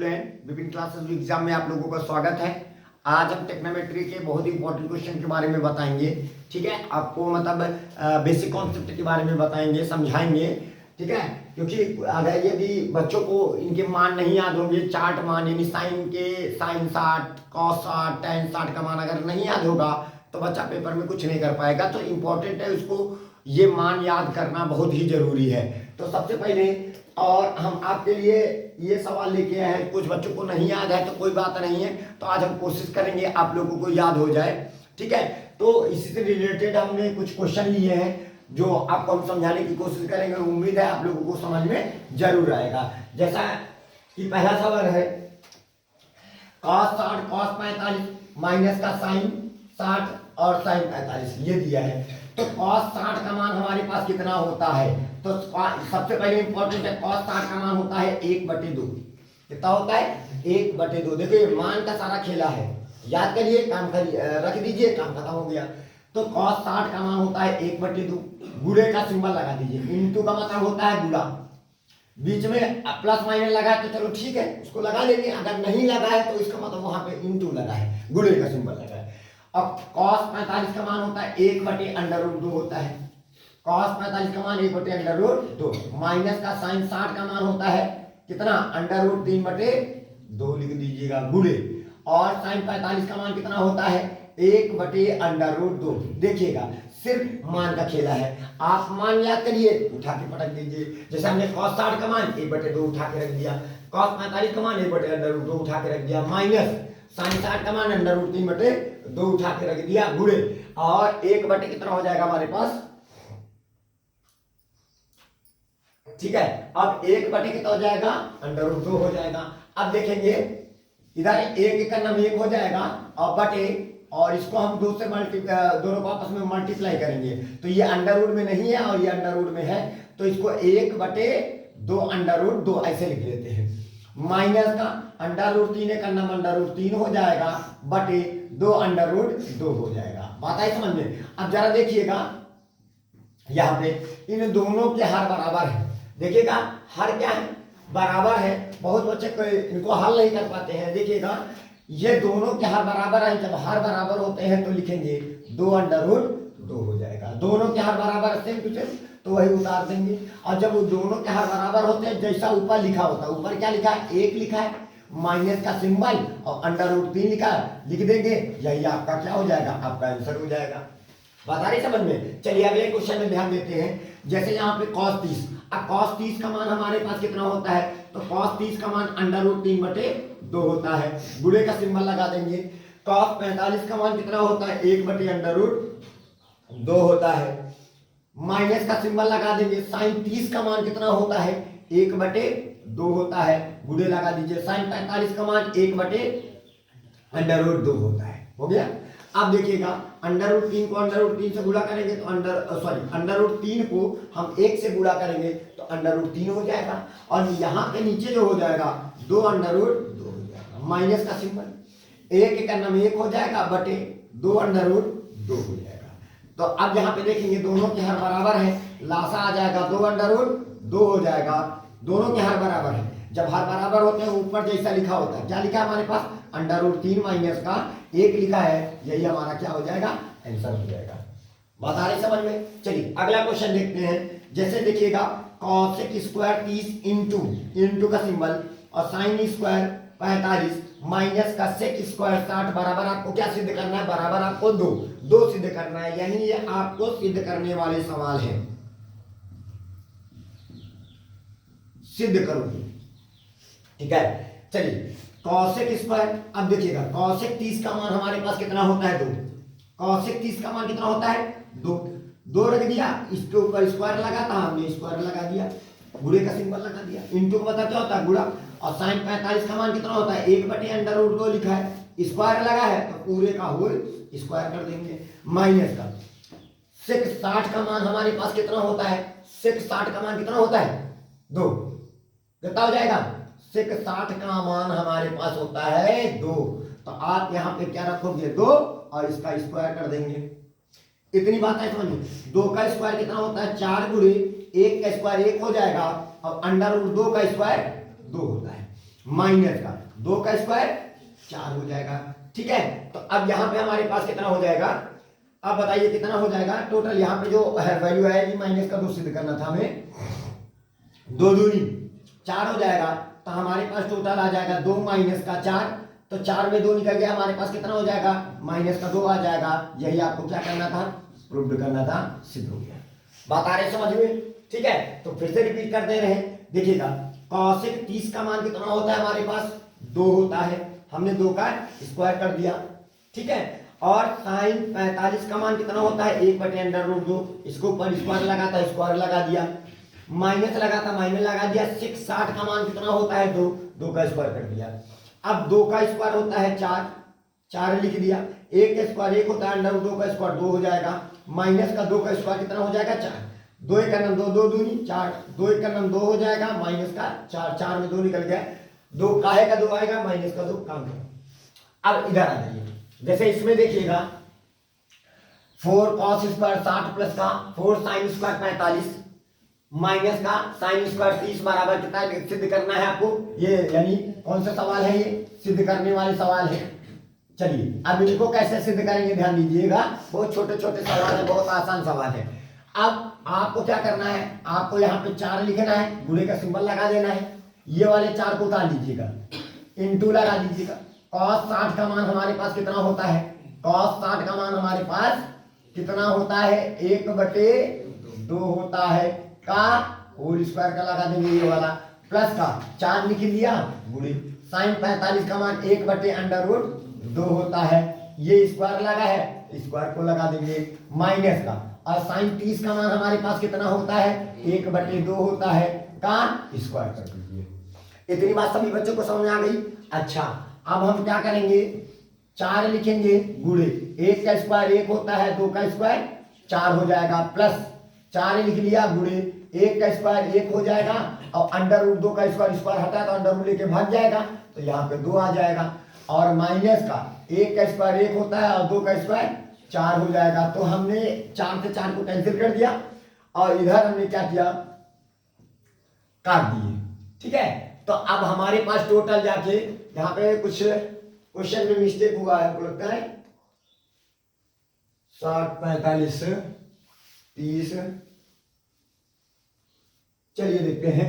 Student, विभिन्न classes exam में आप लोगों का स्वागत है। आज हम टेक्नोमेट्री के बहुत ही इंपॉर्टेंट क्वेश्चन के बारे में बताएंगे। ठीक है, आपको मतलब बेसिक कॉन्सेप्ट के बारे में बताएंगे, समझाएंगे। ठीक है, क्योंकि अगर यदि बच्चों को इनके मान नहीं याद होंगे, चार्ट मान यानी साइन के साइन 60, कॉस 60, टेन 60 का मान अगर नहीं याद होगा तो बच्चा पेपर में कुछ नहीं कर पाएगा। तो इम्पोर्टेंट है उसको ये मान याद करना, बहुत ही जरूरी है। तो सबसे पहले और हम आपके लिए ये सवाल लेके आए हैं, कुछ बच्चों को नहीं याद है तो कोई बात नहीं है, तो आज हम कोशिश करेंगे आप लोगों को याद हो जाए। ठीक है, तो इसी से रिलेटेड हमने कुछ क्वेश्चन लिए हैं जो आपको हम समझाने की कोशिश करेंगे। उम्मीद है आप लोगों को समझ में जरूर आएगा। जैसा कि पहला सवाल है, cos 60 cos 45 माइनस का साइन 60 और साइन 45 ये दिया है। तो cos 60 का मान हमारे पास कितना होता है? तो सबसे पहले इंपॉर्टेंट है, cos 60 का मान होता है 1/2। कितना होता है? 1/2। देखिए मान का सारा खेला है, याद करिए, काम करिए, रख दीजिए, काम खत्म हो गया। तो cos 60 का मान होता है 1/2। गुणे का सिंबल लगा दीजिए। इंटू का मतलब होता है गुणा, बीच में प्लस माइनस लगा तो चलो ठीक है, उसको लगा लेंगे। अगर नहीं लगा है तो इसका मतलब वहां पे इंटू लगा है, गुणे का सिंबल लगा है। अब cos 45 का मान होता है 1/√2 होता है। cos 45 का मान 1/√2। माइनस का साइन 60 का मान होता है कितना? √3/2 लिख दीजिएगा गुणे। और साइन 45 का मान कितना होता है? 1/√2। देखिएगा सिर्फ मान का खेला है, आप मान याद करिए, उठा के पटक दीजिए। जैसे हमने cos 60 का मान 1/2 उठा के रख दिया, cos 45 का मान 1/√2 उठा के रख दिया, माइनस साइन 60 का मान √3/2 उठा के रख दिया, गुणे। और 1/, कितना हो जाएगा हमारे पास? ठीक है, अब 1/, कितना हो जाएगा? √2 हो जाएगा। अब देखेंगे इधर 1 का नाम 1 हो जाएगा और बटे, और इसको हम 2 से दोनों को आपस में मल्टीप्लाई करेंगे। तो ये अंडर रूट में नहीं है और ये अंडर रूट में है, तो इसको 1/2 ऐसे लिख लेते हैं। माइनस का √3 का नाम √3 हो जाएगा, बटे 2 हो जाएगा। बात आई समझ में? अब जरा देखिएगा यहाँ पे इन दोनों के हर बराबर है। देखिएगा हर क्या है? बराबर है। बहुत बच्चे इनको हल नहीं कर पाते हैं। देखिएगा ये दोनों के हर बराबर है, जब हर बराबर होते हैं तो लिखेंगे 2/2 हो जाएगा। दोनों के हर बराबर सेम टू सेम, तो वही उतार देंगे। और जब दोनों के हर बराबर होते हैं, जैसा ऊपर लिखा होता है, ऊपर क्या लिखा है? 1 लिखा है, माइनस का सिंबल और √3 लिखा है, लिख देंगे। यही आपका क्या हो जाएगा? आपका आंसर हो जाएगा। बता रही समझ में? चलिए अगले क्वेश्चन में ध्यान देते हैं। जैसे यहाँ पे cos 30, अब cos 30 का मान हमारे पास कितना होता है? तो cos 30 का मान √3/2 होता है, गुणे का सिंबल लगा देंगे। cos 45 का मान कितना होता है? 1/√2 होता है, माइनस का सिंबल लगा देंगे। sin 30 का मान कितना होता है? 1/2 होता है, गुणे लगा दीजिए। sin 45 का मान 1/√2 होता है। हो गया। अब देखिएगा √3 को √3 से गुणा करेंगे तो √3 को हम 1 से गुणा करेंगे तो √3 हो जाएगा। और यहाँ पे नीचे जो हो जाएगा 2/2 हो जाएगा, माइनस का सिंबल, 1 का नाम 1 हो जाएगा, बटे 2/2 हो जाएगा। तो अब यहाँ पे देखेंगे दोनों के हर बराबर है, लासा आ जाएगा 2/2 हो जाएगा। दोनों के हर बराबर है, जब हर बराबर होते हैं ऊपर जैसा लिखा होता है, क्या लिखा है हमारे पास? √3 माइनस का 1 लिखा है, यही हमारा क्या हो जाएगा? आंसर हो जाएगा। बात आ रही समझ में? चलिए अगला क्वेश्चन देखते हैं। जैसे देखिएगा cosec स्क्वायर 30 इंटू का सिंबल और sin स्क्वायर 45 माइनस का sec स्क्वायर 60 बराबर आपको क्या सिद्ध करना है? बराबर आपको 2 सिद्ध करना है, यानी ये आपको सिद्ध करने वाले सवाल है। सिद्ध करोगे, ठीक है। चलिए cosec स्क्वायर, अब देखिएगा cosec 30 का मान हमारे पास कितना होता है? 2। cosec 30 का मान कितना होता है? 2 रख दिया, इसके ऊपर स्क्वायर लगा था, हमने स्क्वायर लगा दिया, गुणे का सिंबल लगा दिया। इंटू का मतलब क्या होता है? गुणा। और sin 45 का मान कितना होता है? 1/√2 लिखा है, स्क्वायर लगा है तो पूरे का होल स्क्वायर कर देंगे। माइनस का sec 60 का मान हमारे पास कितना होता है? sec 60 का मान कितना होता है? 2। कितना हो जाएगा? sec 60 का मान हमारे पास होता है 2। तो आप यहाँ पे क्या रखोगे? 2 और इसका स्क्वायर कर देंगे। इतनी बात है समझ में? 2 का स्क्वायर कितना होता है? 4 गुणे 1 का स्क्वायर 1 हो जाएगा, और √2 का स्क्वायर 2 होता है। माइनस का 2 का स्क्वायर 4 हो जाएगा। ठीक है, तो अब यहाँ पे हमारे पास कितना हो जाएगा, अब बताइए कितना हो जाएगा टोटल। यहाँ पे जो वैल्यू आएगी माइनस का 2 सिद्ध करना था हमें, 2 दूनी 4 हो जाएगा। तो हमारे पास टोटल आ जाएगा 2 माइनस का 4, तो 4 में 2 निकल गया, हमारे पास कितना हो जाएगा माइनस का 2 आ जाएगा। यही आपको क्या करना था, प्रूव करना था, सिद्ध हो गया। बात आ रही समझ में? ठीक है, तो फिर से रिपीट कर दे रहे हैं। देखिएगा कॉसेक 30 का मान कितना होता है, हमारे पास 2 होता है, हमने 2 का स्क्वायर कर दिया। ठीक है, और साइन 45 का मान कितना होता है, 1/√2, इसको ऊपर स्क्वायर लगा था, स्क्वायर लगा दिया, माइनस लगा था, माइनस लगा दिया। 60 का मान कितना होता है, 2, 2 का स्क्वायर कर दिया। अब 2 का स्क्वायर होता है 4, 4 लिख दिया, 1 का स्क्वायर 1 होता है, √2 का स्क्वायर 2 हो जाएगा, माइनस का 2 का स्क्वायर कितना हो जाएगा 4, 2 1 का नाम 2, 2 दूनी 4, 2 1 का नाम 2 हो जाएगा, माइनस का 4, 4 में 2 निकल गया, 2 काहे का 2 आएगा, माइनस का 2 काम का। अब इधर आ जाइए, जैसे इसमें देखिएगा 4 cos स्क्वायर 60 प्लस का 4 sin स्क्वायर 45 माइनस का sin स्क्वायर 30 बराबर कितना सिद्ध करना है आपको, ये यानी कौन सा सवाल है, ये सिद्ध करने वाले सवाल है। चलिए अब इनको कैसे सिद्ध करेंगे ध्यान दीजिएगा, बहुत छोटे छोटे सवाल है, बहुत आसान सवाल है। अब आपको क्या करना है, आपको यहाँ पे 4 लिखना है, गुणे का सिंबल लगा देना है, ये वाले 4 को उतार लीजिएगा, इंटू लगा दीजिएगा। cos 60 का मान हमारे पास कितना होता है, cos 60 का मान हमारे पास कितना होता है, 1/2 होता है, का होल स्क्वायर का लगा देंगे ये वाला, प्लस का 4 लिख लिया, गुणे साइन 45 का मान 1/√2 होता है, ये स्क्वायर लगा है, स्क्वायर को लगा देंगे, माइनस का, और साइन 30 का मान हमारे पास कितना होता है, 1/2 होता है, का स्क्वायर कर दीजिए। इतनी बात सभी बच्चों को समझ में आ गई। अच्छा अब हम क्या करेंगे, 4 लिखेंगे, गुणे 1 का स्क्वायर 1 होता है, 2 का स्क्वायर 4 हो जाएगा, प्लस 4 लिख लिया, गुणे 1 का स्क्वायर 1 हो जाएगा, और √2 का स्क्वायर, स्क्वायर हटा तो अंडर लेके भाग जाएगा, तो यहाँ पे 2 आ जाएगा, और माइनस का 1 का स्क्वायर 1 होता है, और 2 का स्क्वायर 4 हो जाएगा। तो हमने 4 से 4 को कैंसिल कर दिया, और इधर हमने क्या किया, काट दिए। ठीक है, तो अब हमारे पास टोटल जाके यहाँ पे कुछ क्वेश्चन में मिस्टेक हुआ है, आपको लगता है 60 45 30, चलिए देखते हैं।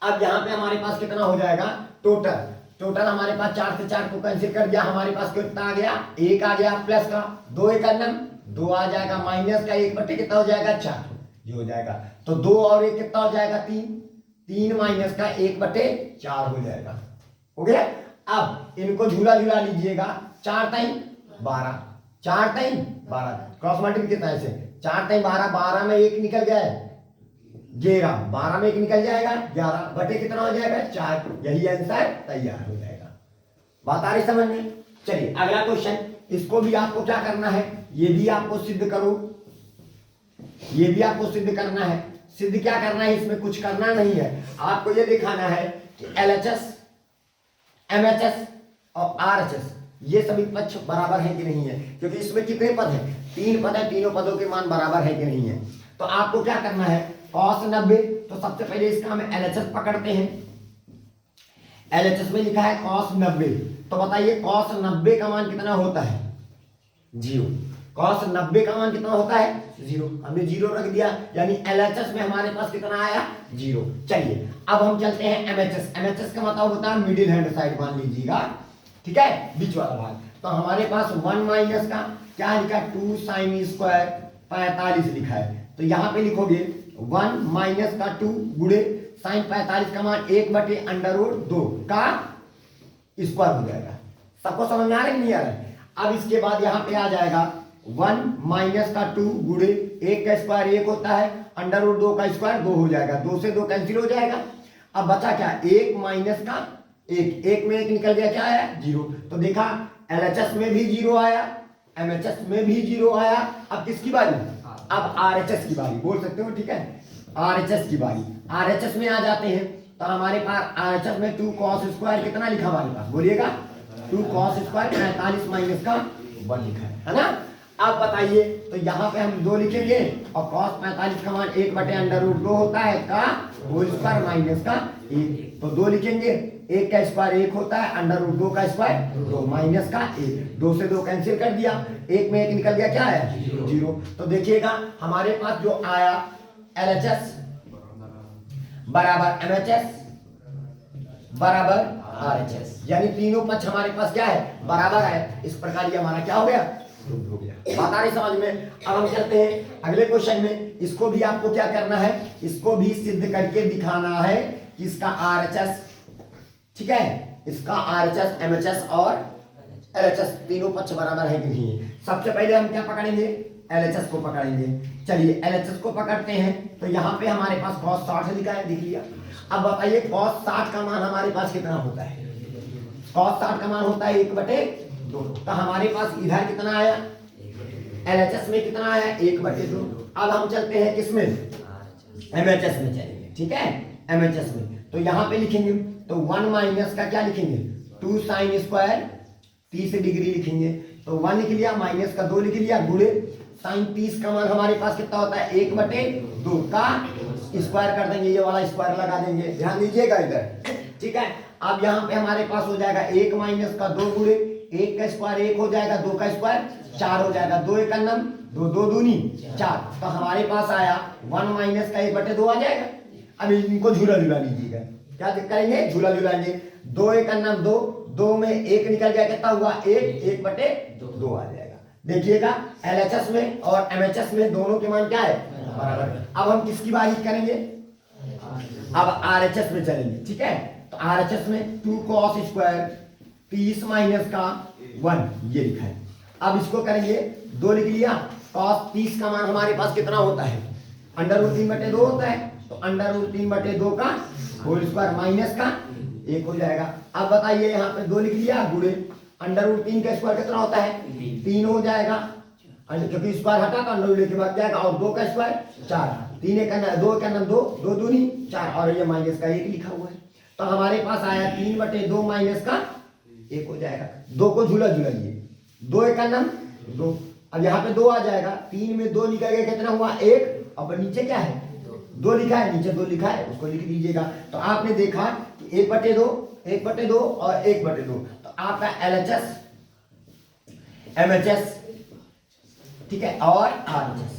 अब यहाँ पे हमारे पास कितना हो जाएगा टोटल हमारे पास 4 से 4 को कैंसिल कर दिया, हमारे पास कितना आ गया, 1 आ गया, प्लस का 2 1 2 आ जाएगा, माइनस का 1/, कितना हो जाएगा 4, ये हो जाएगा, तो 2 और 1 कितना हो जाएगा 3, 3 माइनस का 1/4 हो जाएगा, हो गया। अब इनको झूला झूला लीजिएगा, 4 3 12, 4 3 12, क्रॉस मल्टीप्लिकेशन से 4 3 12, 12 में 1 निकल गया है 11, 12 में 1 निकल जाएगा 11 बटे कितना हो जाएगा 4, यही आंसर तैयार हो जाएगा। बात आ रही समझ में? चलिए अगला क्वेश्चन, इसको भी आपको क्या करना है, ये भी आपको सिद्ध करो, ये भी आपको सिद्ध करना है। सिद्ध क्या करना है, इसमें कुछ करना नहीं है, आपको ये दिखाना है कि LHS MHS और RHS ये सभी पक्ष बराबर है कि नहीं है, क्योंकि इसमें कितने पद हैं, 3 पद है, तीनों पदों के मान बराबर है कि नहीं है। तो आपको क्या करना है, cos 90, तो सबसे पहले इसका हम LHS पकड़ते हैं, LHS में लिखा है cos 90, तो बताइए cos 90 का मान कितना होता है, 0, cos 90 का मान कितना होता है 0, हमने 0 रख दिया, यानी LHS में हमारे पास कितना आया 0। चलिए अब हम चलते हैं MHS, MHS का मतलब होता है मिडिल हैंड साइड, मान लीजिएगा, ठीक है, बीच वाला भाग। तो हमारे पास 1 माइनस का क्या लिखा, 2 sin स्क्वायर 45 लिखा है, तो यहाँ पे लिखोगे 1 माइनस का 2 गुणे साइन 45 का मान 1/√2 का स्क्वायर हो जाएगा। सबको समझ में आ रहा है नहीं आ रहा है? अब इसके बाद यहाँ पे आ जाएगा 1 माइनस का 2 गुणे 1 का स्क्वायर 1 होता है, √2 का स्क्वायर 2 हो जाएगा, 2 से 2 कैंसिल हो जाएगा। अब बचा क्या, 1 माइनस का 1, 1 में 1 निकल गया, क्या आया 0। तो देखा LHS में भी 0 आया, MHS में भी 0 आया। अब किसकी बारी, अब RHS की बारी, बोल सकते हो, ठीक है, RHS की बारी। RHS में आ जाते हैं, तो हमारे पास RHS में 2 cos स्क्वायर कितना लिखा हमारे पास, बोलिएगा 2 cos स्क्वायर 45 माइनस का 1 लिखा है ना। अब बताइए, तो यहाँ पे हम 2 लिखेंगे, और cos 45 का मान 1/√2 होता है, का होल स्क्वायर माइनस का 1, तो 2 लिखेंगे, 1 का स्क्वायर 1 होता है, अंडर रूट 2 का स्क्वायर 2 माइनस का 1, 2 से 2 कैंसिल कर दिया, 1 में 1 निकल गया, क्या है 0। तो देखिएगा हमारे पास जो आया LHS बराबर MHS बराबर RHS, यानी तीनों पक्ष हमारे पास क्या है बराबर है। इस प्रकार ये हमारा क्या हो गया हो गया। बात आ रही समझ में। अब हम चलते हैं अगले क्वेश्चन में। इसको भी आपको क्या करना है, इसको भी सिद्ध करके दिखाना है कि इसका RHS, ठीक है, इसका RHS MHS और LHS तीनों पक्ष बराबर है कि नहीं। सबसे पहले हम क्या पकड़ेंगे, LHS को पकड़ेंगे। चलिए LHS को पकड़ते हैं। तो यहाँ पे हमारे पास cos 60 लिखा है, दिख लिया। अब बताइए cos 60 का मान हमारे पास कितना होता है। cos 60 का मान होता है 1/2। तो हमारे पास इधर कितना आया, LHS में कितना आया 1/2। अब हम चलते हैं किसमें, MHS में चलेंगे, ठीक है, MHS में। तो यहाँ पे लिखेंगे तो 1 माइनस का क्या लिखेंगे 2 साइन स्क्वायर 30 डिग्री लिखेंगे। तो 1 लिख लिया, माइनस का 2 लिख लिया, गुणे साइन 30 का मान हमारे पास कितना होता है 1/2 का स्क्वायर कर देंगे, ये वाला स्क्वायर लगा देंगे, ध्यान दीजिएगा इधर, ठीक है। अब यहाँ पे हमारे पास हो जाएगा 1 माइनस का 2 गुणे 1 का स्क्वायर 1 हो जाएगा, 2 का स्क्वायर 4 हो जाएगा, 2 1 नम 2 2 दूनी 4। तो हमारे पास आया 1 माइनस का 1/2 आ जाएगा। अब इनको झूला झूला लीजिएगा, क्या करेंगे झूला झूलाएंगे, 2 1 नम 2, 2 में 1 निकल गया, कितना हुआ 1, 1/2 आ जाएगा। देखिएगा LHS में और MHS में दोनों के मान क्या है बराबर। अब हम किसकी बात करेंगे, अब RHS में चलेंगे, ठीक है। तो RHS में 2 cos स्क्वायर 30 माइनस का 1 ये लिखा है। अब इसको करेंगे 2 लिख लिया, cos 30 का मान हमारे पास कितना होता है अंडर रूट 3/2 होता है। तो अंडर रूट 3/2 का होल स्क्वायर माइनस का 1 हो जाएगा। अब बताइए यहाँ पे 2 लिख लिया, गुणे अंडर रूट 3 का स्क्वायर कितना होता है 3 हो जाएगा, क्योंकि स्क्वायर हटा तो अंडर रूट के बाद जाएगा, और 2 का स्क्वायर 4, 3 1 2 1 2 2 दूनी 4, और ये माइनस का 1 लिखा हुआ है। तो हमारे पास आया 3/2 माइनस का 1 हो जाएगा। 2 को झूला झूलाइए, 2 1 2, अब यहाँ पे 2 आ जाएगा, 3 में 2 लिखा गया, कितना हुआ 1, अब नीचे क्या है 2 लिखा है, नीचे 2 लिखा है, उसको लिख दीजिएगा। तो आपने देखा कि 1/2 1/2 और 1/2, तो आपका LHS MHS, ठीक है, और RHS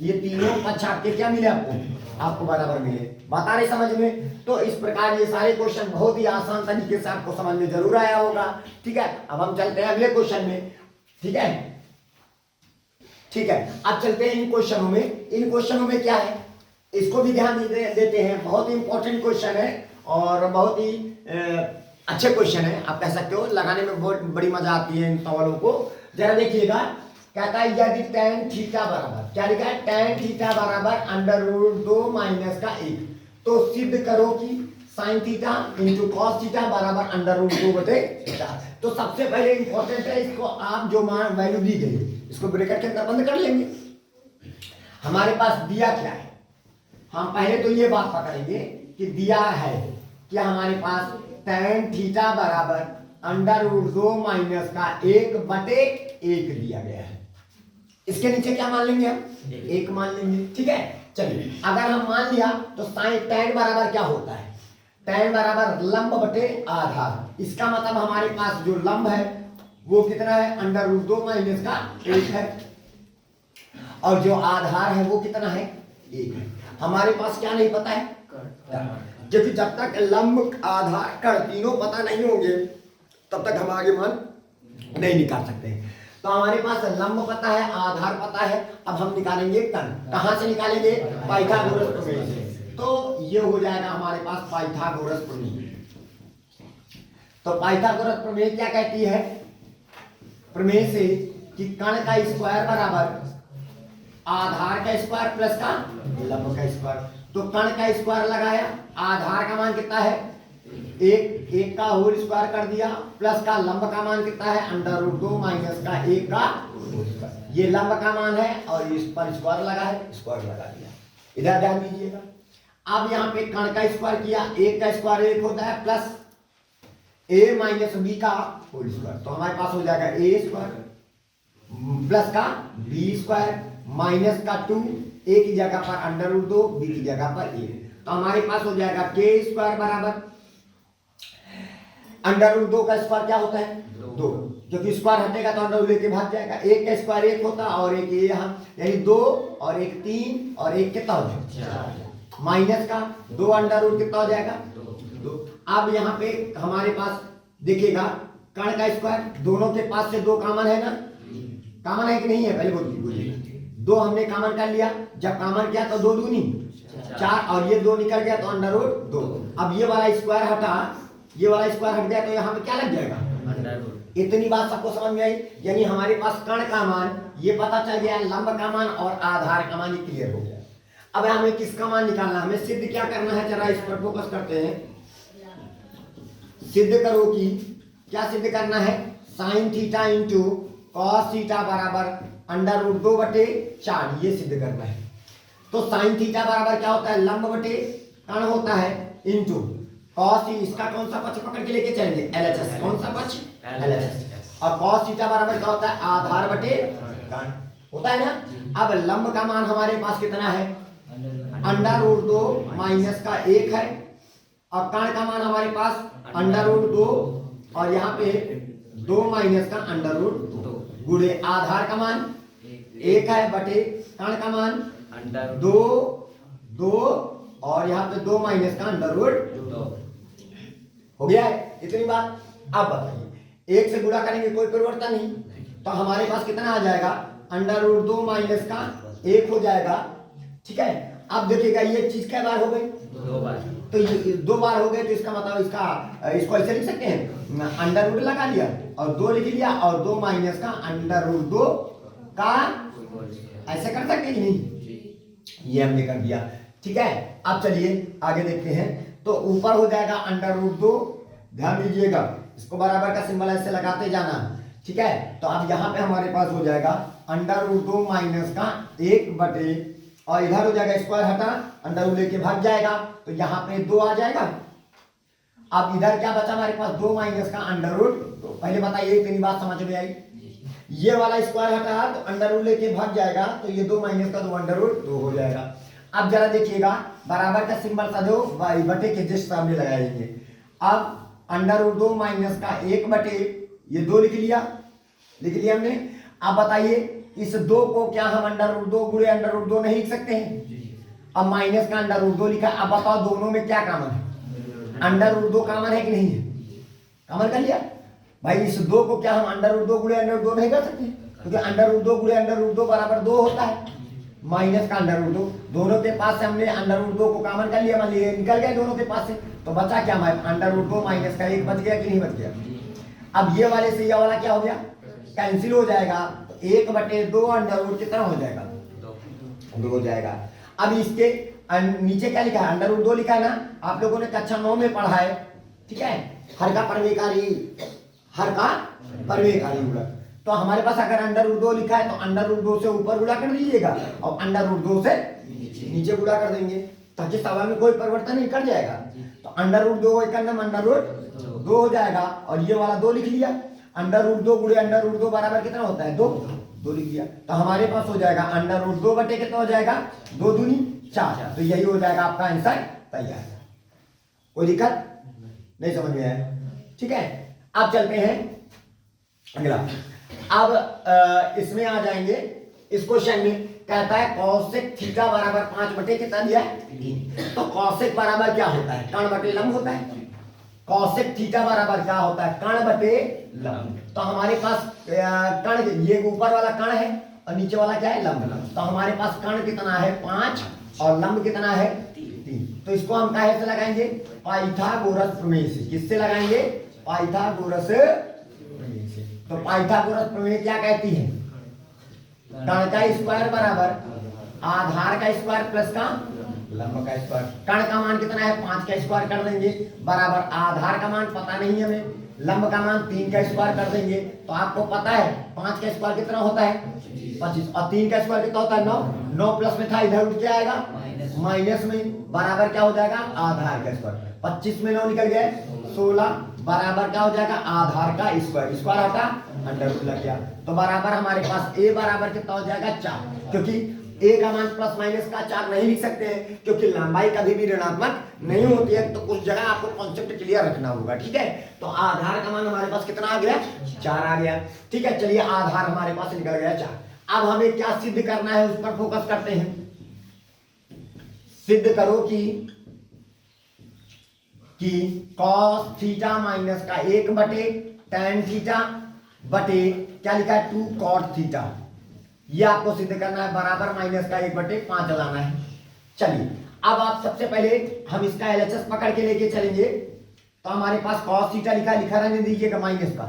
ये तीनों पक्ष आपके क्या मिले आपको बराबर मिले। बात आ रही समझ में। तो इस प्रकार ये सारे क्वेश्चन बहुत ही आसान तरीके से आपको समझ में जरूर आया होगा, ठीक है। अब हम चलते हैं अगले क्वेश्चन में, ठीक है, ठीक है। अब चलते हैं इन क्वेश्चनों में। इन क्वेश्चनों में क्या है इसको भी ध्यान देते हैं, बहुत ही इंपॉर्टेंट क्वेश्चन है और बहुत ही अच्छे क्वेश्चन है, आप कह सकते हो, लगाने में बहुत बड़ी मजा आती है इन सवालों को। जरा देखिएगा, कहता है यदि tan थीटा बराबर, क्या लिखा है tan थीटा बराबर अंडर रूट 2 माइनस का 1, तो सिद्ध करो कि sine theta into cos theta बराबर अंडर रूट 2/4। तो सबसे पहले इंपॉर्टेंट है, इसको आप जो मान वैल्यू दी गई इसको ब्रैकेट के अंदर बंद कर लेंगे। हमारे पास दिया क्या है, हम पहले तो ये बात पकड़ेंगे कि दिया है कि हमारे पास tan थीटा बराबर अंडर रूट 2 माइनस का 1/1 दिया गया है। इसके नीचे क्या मान लेंगे हम 1 मान लेंगे, ठीक है। चलिए अगर हम मान लिया तो साइन tan बराबर क्या होता है, tan बराबर लंब बटे आधार। इसका मतलब हमारे पास जो लंब है वो कितना है अंडर रूट 2 माइनस का 1 है, और जो आधार है वो कितना है 1 है। हमारे पास क्या नहीं पता है, क्योंकि जब तक लंब आधार कण तीनों पता नहीं होंगे तब तक हम आगे मान नहीं निकाल सकते। तो हमारे पास लंब पता है, आधार पता है, अब हम निकालेंगे कण। कहां से निकालेंगे, पाइथागोरस प्रमेय से। तो ये हो जाएगा हमारे पास पाइथागोरस प्रमेय। तो पाइथागोरस प्रमेय क्या कहती है, प्रमेय से कि कण का स्क्वायर बराबर आधार का स्क्वायर प्लस का लंब का स्क्वायर। तो कण का स्क्वायर लगाया, आधार का मान कितना है 1 का होल स्क्वायर कर दिया, प्लस का लंब का मान कितना है अंडर रूट 2 माइनस का 1 का होल स्क्वायर। ये लंब का मान है और इस पर स्क्वायर लगा है, स्क्वायर लगा दिया। इधर ध्यान दीजिएगा, अब यहाँ पे कण का स्क्वायर किया, 1 का स्क्वायर 1 होता है, प्लस a माइनस b का होल स्क्वायर। तो हमारे पास हो जाएगा a स्क्वायर प्लस का b स्क्वायर माइनस का 2, a की जगह पर अंडर रूट 2, b की जगह पर a। तो हमारे पास हो जाएगा k स्क्वायर बराबर अंडर रूट 2 का स्क्वायर क्या होता है 2, क्योंकि स्क्वायर हटेगा तो अंडर रूट लेके भाग जाएगा। 1 का स्क्वायर 1 होता है और एक ये यहाँ यानी 2 और एक 3 और एक कितना हो जाएगा माइनस का 2 अंडर रूट कितना हो जाएगा 2। अब यहाँ पे हमारे पास देखिएगा कण का स्क्वायर दोनों के पास से 2 कॉमन है ना, कॉमन है कि नहीं है पहले बोलिए। 2 हमने कॉमन कर लिया, जब कॉमन किया तो 2 दूनी 4 और ये 2 निकल गया तो अंडर रूट 2। अब ये वाला स्क्वायर हटा, ये वाला स्क्वायर हट गया तो यहाँ पे क्या लग जाएगा अंडर रूट। इतनी बात सबको समझ में आई, यानी हमारे पास कण का मान ये पता चल गया, लंब का मान और आधार का मान ये क्लियर हो गया। अब हमें किसका मान निकालना, हमें सिद्ध क्या करना है, जरा इस पर फोकस करते हैं। सिद्ध करो कि क्या सिद्ध करना है, sine theta into cos theta बराबर अंडर रूट 2/4 ये सिद्ध करना है। तो साइन थीटा बराबर क्या होता है लंब बटे कण होता है इंटू कॉस, इसका कौन सा पक्ष पकड़ के लेके चलेंगे LHS, कौन सा पक्ष LHS, और कॉस थीटा बराबर क्या होता है आधार बटे कण होता है ना। अब लंब का मान हमारे पास कितना है अंडर रूट 2 माइनस का 1 है, और कण का मान हमारे पास अंडर रूट 2 और यहाँ पे 2 माइनस का अंडर रूट 2 गुणे आधार का मान 1 है बटे कण का मान 2 और यहाँ पे 2 माइनस का अंडर रूट 2 हो गया है। इतनी बात। अब बताइए 1 से गुणा करेंगे कोई परिवर्तन नहीं, तो हमारे पास कितना आ जाएगा अंडर रूट 2 माइनस का 1 हो जाएगा। ठीक है, अब देखिएगा ये चीज क्या बार हो गई 2 बार, तो ये 2 बार हो गए तो इसका मतलब इसको ऐसे लिख सकते हैं अंडर रूट लगा लिया और 2 लिख लिया और 2 माइनस का अंडर रूट 2 का, ऐसे कर सकते हैं कि नहीं, ये हमने कर दिया। ठीक है, अब चलिए आगे देखते हैं। तो ऊपर हो जाएगा अंडर रूट 2, ध्यान दीजिएगा इसको बराबर का सिंबल ऐसे लगाते जाना। ठीक है, तो अब यहाँ पे हमारे पास हो जाएगा अंडर रूट 2 माइनस का 1 बटे, और इधर हो जाएगा स्क्वायर हटा अंडर रूट लेके भाग जाएगा तो यहाँ पे 2 आ जाएगा। अब इधर क्या बचा हमारे पास 2 माइनस का अंडर रूट। तो पहले बताइए इतनी बात समझ में आई, ये वाला स्क्वायर हटा तो अंडर रूट लेके भाग जाएगा तो ये 2 माइनस का 2 अंडर रूट 2 हो जाएगा। अब जरा देखिएगा बराबर का सिंबल सदो बटे के जस्ट सामने लगाएंगे। अब अंडर रूट 2 माइनस का 1 बटे ये 2 लिख लिया हमने। अब बताइए इस 2 को क्या हम अंडर रूट 2 गुणे अंडर रूट 2 नहीं लिख सकते हैं। अब माइनस का अंडर रूट 2 लिखा। अब बताओ दोनों में क्या कॉमन है, अंडर रूट 2 कॉमन है कि नहीं है, कॉमन कर लिया भाई। इस 2 को क्या हम अंडर रूट 2 गुणे अंडर रूट 2 नहीं कर सकते, क्योंकि अंडर रूट 2 गुणे अंडर रूट 2 बराबर 2 होता है, माइनस का अंडर रूट 2। दोनों के पास से हमने अंडर रूट 2 को कॉमन कर लिया, मान लीजिए निकल गए दोनों के पास से, तो बचा क्या हमारे अंडर रूट 2 माइनस का 1 बच गया कि नहीं बच गया। अब ये वाले से ये वाला क्या हो गया कैंसिल हो जाएगा, तो 1 बटे 2 अंडर रूट कितना हो जाएगा 2 हो जाएगा। अब इसके नीचे क्या लिखा है अंडर रूट 2 लिखा है ना, आप लोगों ने कक्षा 9 में पढ़ा है। ठीक है, हर का परवेकारी गुणक। तो हमारे पास अगर अंडर रूट 2 लिखा है तो अंडर रूट 2 से ऊपर गुणा कर दीजिएगा और अंडर रूट 2 से नीचे गुणा कर देंगे, ताकि सवाल में कोई परिवर्तन नहीं कर जाएगा। तो अंडर रूट 2 का नाम अंडर रूट 2 हो जाएगा, और ये वाला 2 लिख लिया। अंडर रूट 2 गुणे अंडर रूट 2 बराबर कितना होता है 2 लिख दिया। तो हमारे पास हो जाएगा अंडर रूट 2 बटे कितना हो जाएगा 2 दूनी 4। तो यही हो जाएगा आपका आंसर तैयार। कोई दिक्कत नहीं समझ में आया। ठीक है, अब चलते हैं अगला। अब इसमें आ जाएंगे, इस क्वेश्चन में कहता है कॉसेक थीटा बराबर 5 बटे कितना दिया है 3। तो कॉसेक बराबर क्या होता है कण बटे लंब होता है। कॉसेक थीटा बराबर क्या होता है कण बटे लंब। तो हमारे पास कण, ये ऊपर वाला कण है और नीचे वाला क्या है लंब। तो हमारे पास कण कितना है 5 और लंब कितना है 3। तो इसको हम काहे से लगाएंगे पाइथागोरस प्रमेय से। किससे लगाएंगे पाइथागोरस प्रमेय से। तो पाइथागोरस प्रमेय क्या कहती है कण का स्क्वायर बराबर आधार का स्क्वायर प्लस का लंब का स्क्वायर। कण का मान कितना है 5 का स्क्वायर कर देंगे बराबर आधार का मान पता नहीं है हमें, लंब का मान 3 का स्क्वायर कर देंगे। तो आपको पता है 5 का स्क्वायर कितना होता है 25 और 3 का स्क्वायर कितना होता है 9 प्लस में था इधर उठ क्या आएगा माइनस में, बराबर क्या हो जाएगा आधार का स्क्वायर। 25 में 9 निकल गया 16 बराबर क्या हो जाएगा आधार का स्क्वायर। स्क्वायर हटा अंडर रूट लग गया। तो बराबर हमारे पास a बराबर कितना हो जाएगा 4, क्योंकि ए का मान प्लस माइनस का 4 नहीं लिख सकते हैं क्योंकि लंबाई कभी भी ऋणात्मक नहीं होती है, तो उस जगह आपको कॉन्सेप्ट क्लियर रखना होगा। ठीक है, तो आधार का मान हमारे पास कितना आ गया, 4 आ गया। ठीक है, चलिए आधार हमारे पास निकल गया 4। अब हमें क्या सिद्ध करना है उस पर फोकस करते हैं। सिद्ध करो कि cos थीटा माइनस का 1/tan थीटा बटे क्या लिखा है 2 cot थीटा, ये आपको सिद्ध करना है, बराबर माइनस का 1/5 लाना है। चलिए अब आप सबसे पहले हम इसका एलएचएस पकड़ के लेके चलेंगे। तो हमारे पास cos थीटा लिखा रहने दीजिएगा माइनस का।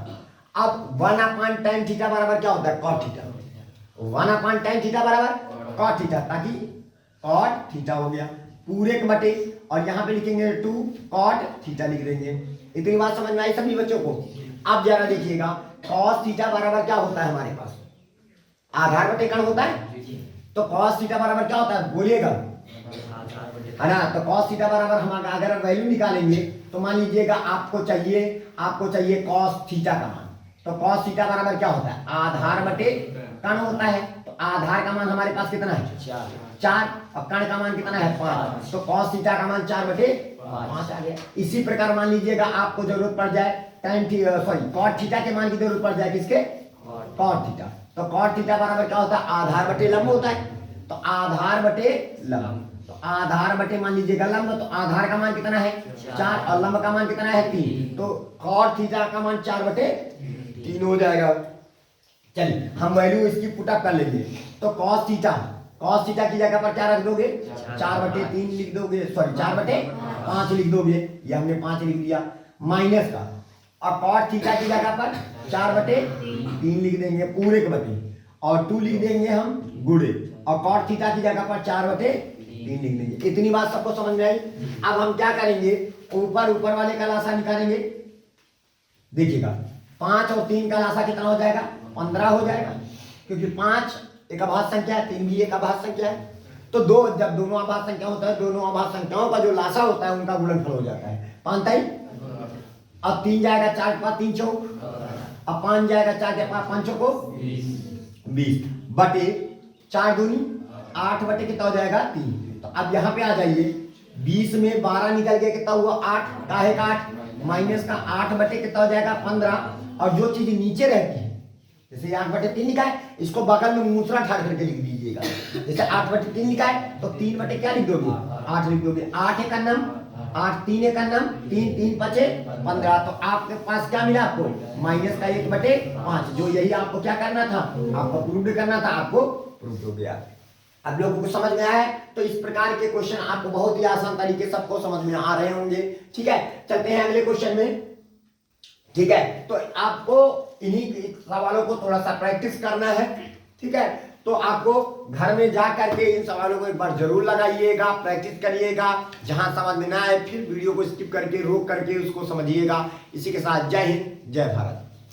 अब 1/tan थीटा बराबर क्या होता है cot थीटा, 1/tan थीटा बराबर cot थीटा, ताकि cot थीटा हो गया पूरे के बटे, और यहाँ पे लिखेंगे 2 cot थीटा लिख देंगे। इतनी बात समझ में आई सभी बच्चों को। अब जरा देखिएगा cos थीटा बराबर क्या होता है हमारे पास, आधार बटे कण होता है। तो cos थीटा बराबर क्या होता है बोलिएगा, है ना। तो cos थीटा बराबर हम अगर वैल्यू निकालेंगे तो मान लीजिएगा आपको चाहिए cos थीटा का मान। तो cos थीटा बराबर क्या होता है, आधार बटे कण होता है। तो आधार का मान हमारे पास कितना है 4, और कण का मान कितना है 5। तो cos थीटा का मान 4/5 आ गया। इसी प्रकार मान लीजिएगा आपको जरूरत पड़ जाए cot थीटा के मान की जरूरत पड़ जाए, किसके, cot थीटा। तो cot थीटा बराबर क्या होता है, आधार बटे लंब होता है। तो आधार बटे लंब, तो आधार बटे मान लीजिएगा लंब, तो आधार का मान कितना है 4 और लंब का मान कितना है 3। तो cot थीटा का मान 4/3 हो जाएगा। चलिए हम वैल्यू इसकी पुटअप कर लेंगे। तो cos थीटा की जगह पर क्या रख दोगे 4/3 लिख दोगे, सॉरी 4/5 लिख दोगे, ये हमने 5 लिख दिया माइनस का। और cot थीटा की जगह पर 4/3 लिख देंगे पूरे के बटे, और 2 लिख देंगे हम गुणे, और cot थीटा की जगह पर 4/3 लिख देंगे। इतनी बात सबको समझ में आई। अब हम क्या करेंगे, ऊपर वाले का लासा निकालेंगे। देखिएगा 5 और 3 का लासा कितना हो जाएगा 15 हो जाएगा, क्योंकि 5 एक अभाज्य संख्या है, 3 भी एक अभाज्य संख्या है। तो जब दोनों अभाज्य संख्या होता है, दोनों अभाज्य संख्याओं का जो लासा होता है उनका गुणनफल हो जाता है 5 ताई। अब 3 जाएगा 4 के पास 3 चौक, अब 5 जाएगा 4 के पास 5 चौको 20 बटे 4 दूनी 8 बटे कितना हो जाएगा 3। तो अब यहाँ पे आ जाइए, 20 में 12 निकल गया, कितना हुआ 8, काहे का 8 माइनस का 8 बटे कितना हो जाएगा 15। और जो चीज नीचे रहती है, जैसे 8/3 लिखा है, इसको बगल में मूसरा ठाड़ करके लिख दीजिएगा। जैसे 8/3 लिखा है तो 3 बटे क्या लिख दोगे 8 लिख दोगे। 8 एक अन्नम 8, 3 एक अन्नम 3, 3 5 15। तो आपके पास क्या मिला आपको माइनस का 1/5, जो यही आपको क्या करना था, आपको प्रूव करना था, आपको प्रूव हो गया। अब लोगों को समझ में आया है। तो इस प्रकार के क्वेश्चन आपको बहुत ही आसान तरीके सबको समझ में आ रहे होंगे। ठीक है, चलते हैं अगले क्वेश्चन में। ठीक है, तो आपको इन्हीं सवालों को थोड़ा सा प्रैक्टिस करना है। ठीक है, तो आपको घर में जा करके इन सवालों को एक बार जरूर लगाइएगा, प्रैक्टिस करिएगा। जहां समझ में ना आए फिर वीडियो को स्किप करके रोक करके उसको समझिएगा। इसी के साथ जय हिंद, जय भारत।